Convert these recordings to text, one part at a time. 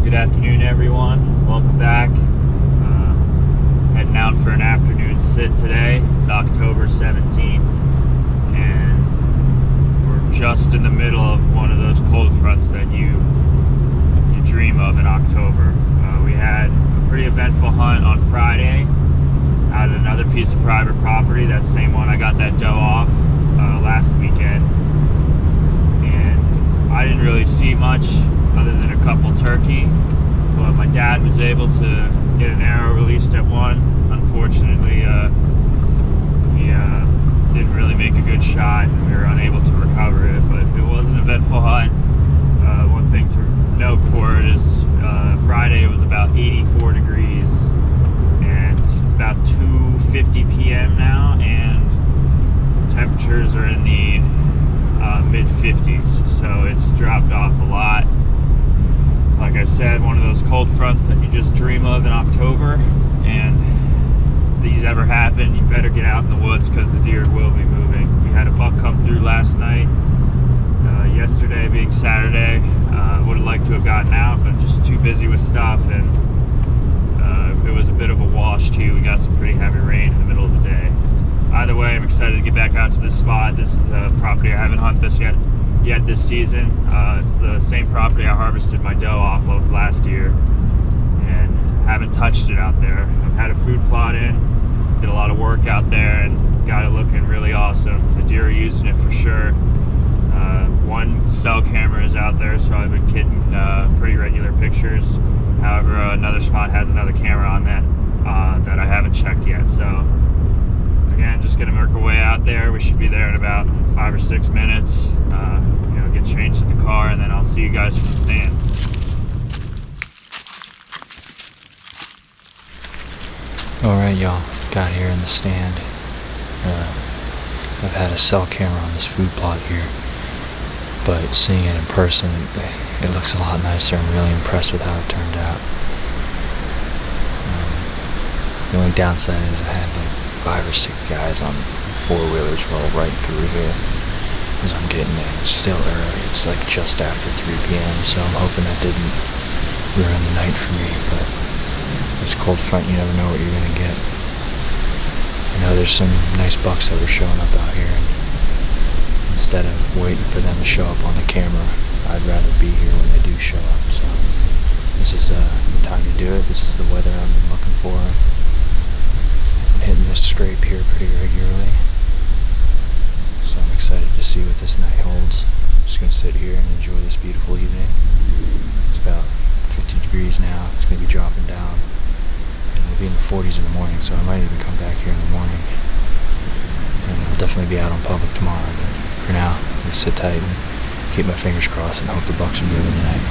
Good afternoon, everyone. Welcome back. Heading out for an afternoon sit today. It's October 17th, and we're just in the middle of one of those cold fronts that you dream of in October. We had a pretty eventful hunt on Friday out at another piece of private property, that same one I got that doe off last weekend. And I didn't really see much other than a couple turkey, but my dad was able to get an arrow released at one. Unfortunately, he didn't really make a good shot, and we were unable to recover it, but it was an eventful hunt. One thing to note for it is Friday it was about 84 degrees, and it's about 2:50 p.m. now, and temperatures are in the mid-50s, so it's dropped off a lot. Like I said, one of those cold fronts that you just dream of in October, and if these ever happen, you better get out in the woods because the deer will be moving. We had a buck come through last night, yesterday being Saturday. Would have liked to have gotten out, but just too busy with stuff, and it was a bit of a wash too. We got some pretty heavy rain in the middle of the day. Either way, I'm excited to get back out to this spot. This is a property I haven't hunted this yet this season. It's the same property I harvested my doe off of last year, and haven't touched it out there. I've had a food plot in, did a lot of work out there, and got it looking really awesome. The deer are using it for sure. One cell camera is out there, so I've been getting pretty regular pictures. However, another spot has another camera on that that I haven't checked yet. So again, just gonna work our way out there. We should be there in about 5 or 6 minutes. Get changed at the car, and then I'll see you guys from the stand. Alright, y'all, got here in the stand. I've had a cell camera on this food plot here, but seeing it in person, it looks a lot nicer. I'm really impressed with how it turned out. The only downside is I had like 5 or 6 guys on 4-wheelers roll right through here as I'm getting in. It's still early. It's like just after 3 p.m., so I'm hoping that didn't ruin the night for me, but this cold front, you never know what you're going to get. I know there's some nice bucks that were showing up out here, and instead of waiting for them to show up on the camera, I'd rather be here when they do show up. So this is the time to do it. This is the weather I've been looking for. I'm hitting this scrape here pretty regularly, so I'm excited to see what this night holds. I'm just going to sit here and enjoy this beautiful evening. It's about 50 degrees now. It's going to be dropping down, and it'll be in the 40s in the morning, so I might even come back here in the morning. And I'll definitely be out on public tomorrow, but for now, I'm going to sit tight and keep my fingers crossed and hope the bucks are moving tonight.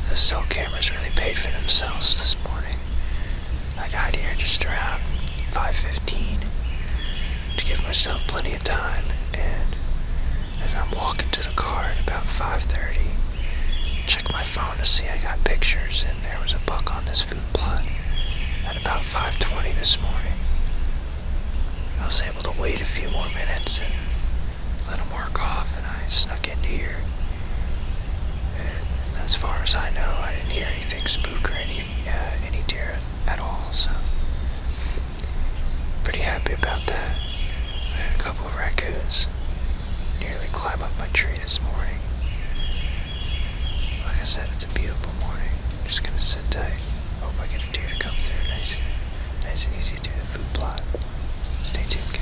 The cell cameras really paid for themselves this morning. I got here just around 5:15 to give myself plenty of time, and as I'm walking to the car at about 5:30, check my phone to see I got pictures, and there was a buck on this food plot at about 5:20 this morning. I was able to wait a few more minutes and let him work off, and I snuck into here. And as far as I know, I didn't hear anything spook or any deer at all, so pretty happy about that. I had a couple of raccoons nearly climb up my tree this morning. Like I said, it's a beautiful morning. I'm just gonna sit tight. Hope I get a deer to come through nice and easy through the food plot. Stay tuned, guys.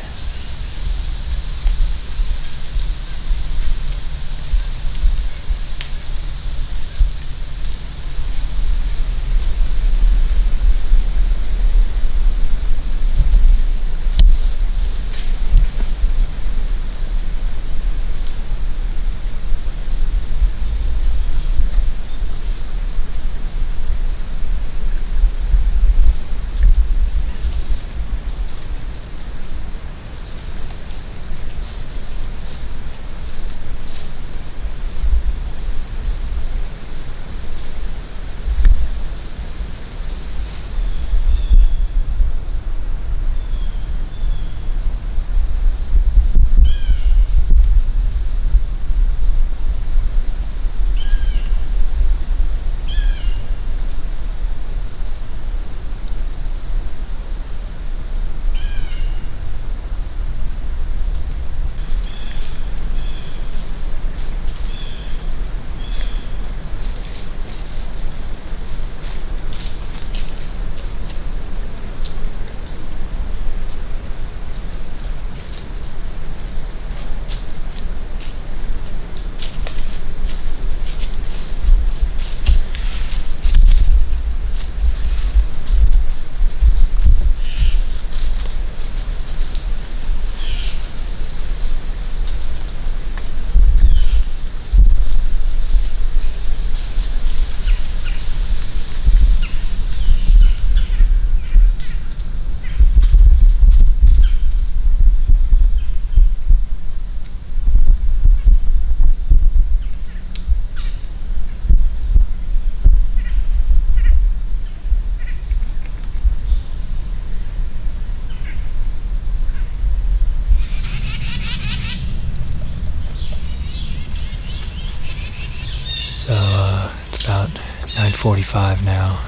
So, it's about 9:45 now.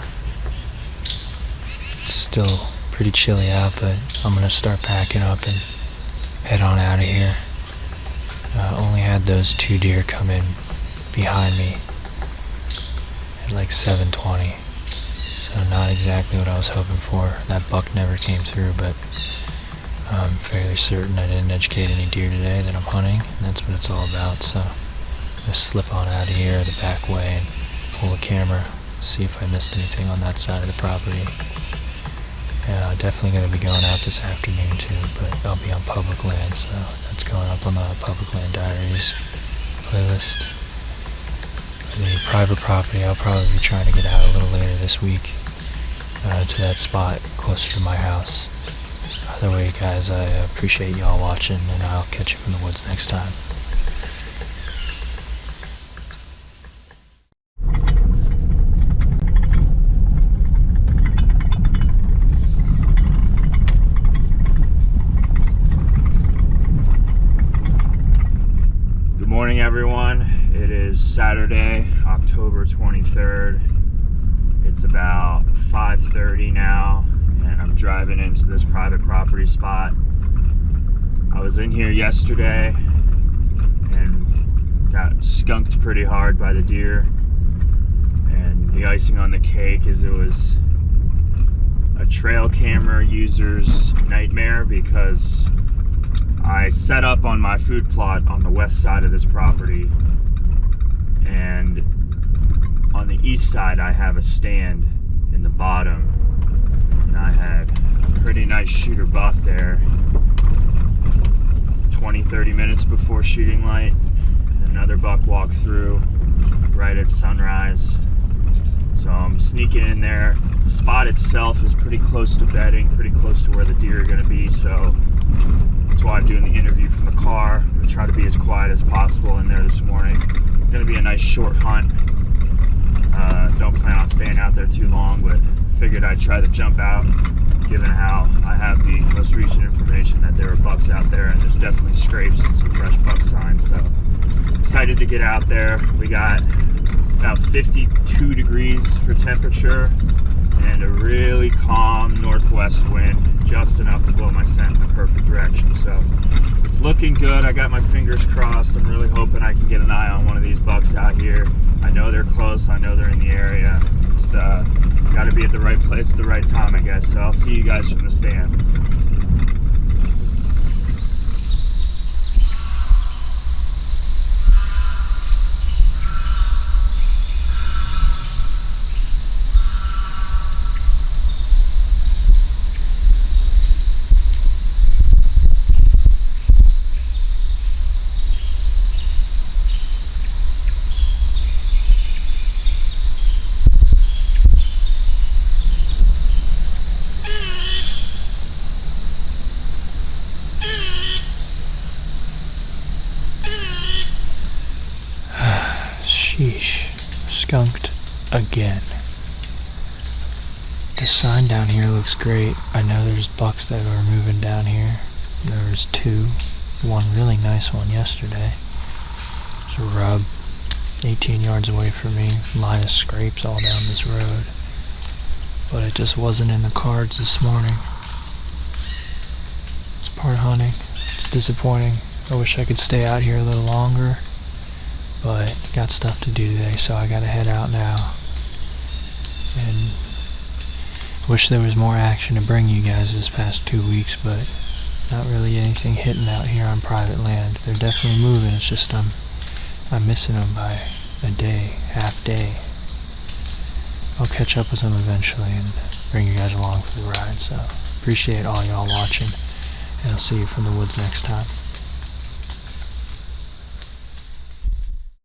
It's still pretty chilly out, but I'm gonna start packing up and head on out of here. Only had those 2 deer come in behind me at like 7:20. So not exactly what I was hoping for. That buck never came through, but I'm fairly certain I didn't educate any deer today that I'm hunting, and that's what it's all about. So I'm gonna slip on out of here the back way and pull the camera, see if I missed anything on that side of the property. Definitely gonna be going out this afternoon too, but I'll be on public land, so that's going up on the Public Land Diaries playlist. For the private property, I'll probably be trying to get out a little later this week to that spot closer to my house. Either way, guys, I appreciate y'all watching, and I'll catch you from the woods next time. Good morning, everyone. It is Saturday, October 23rd. It's about 5:30 now, and I'm driving into this private property spot. I was in here yesterday and got skunked pretty hard by the deer, and the icing on the cake is it was a trail camera user's nightmare, because I set up on my food plot on the west side of this property, and on the east side I have a stand in the bottom, and I had a pretty nice shooter buck there 20-30 minutes before shooting light. Another buck walked through right at sunrise, so I'm sneaking in there. The spot itself is pretty close to bedding, pretty close to where the deer are going to be, so that's why I'm doing the interview from the car. I'm going to try to be as quiet as possible in there this morning. It's going to be a nice short hunt. Don't plan on staying out there too long, but figured I'd try to jump out, given how I have the most recent information that there are bucks out there, and there's definitely scrapes and some fresh buck signs. So excited to get out there. We got about 52 degrees for temperature, and a really calm northwest wind, just enough to blow my scent in the perfect direction. So it's looking good. I got my fingers crossed. I'm really hoping I can get an eye on one of these bucks out here. I know they're close. I know they're in the area. Just got to be at the right place at the right time, I guess. So I'll see you guys from the stand. Sheesh. Skunked again. The sign down here looks great. I know there's bucks that are moving down here. There was two. One really nice one yesterday. There's a rub 18 yards away from me. Line of scrapes all down this road. But it just wasn't in the cards this morning. It's part hunting. It's disappointing. I wish I could stay out here a little longer. But got stuff to do today, so I gotta head out now. And wish there was more action to bring you guys this past 2 weeks, but not really anything hitting out here on private land. They're definitely moving, it's just I'm missing them by a day, half day. I'll catch up with them eventually and bring you guys along for the ride, so appreciate all y'all watching, and I'll see you from the woods next time.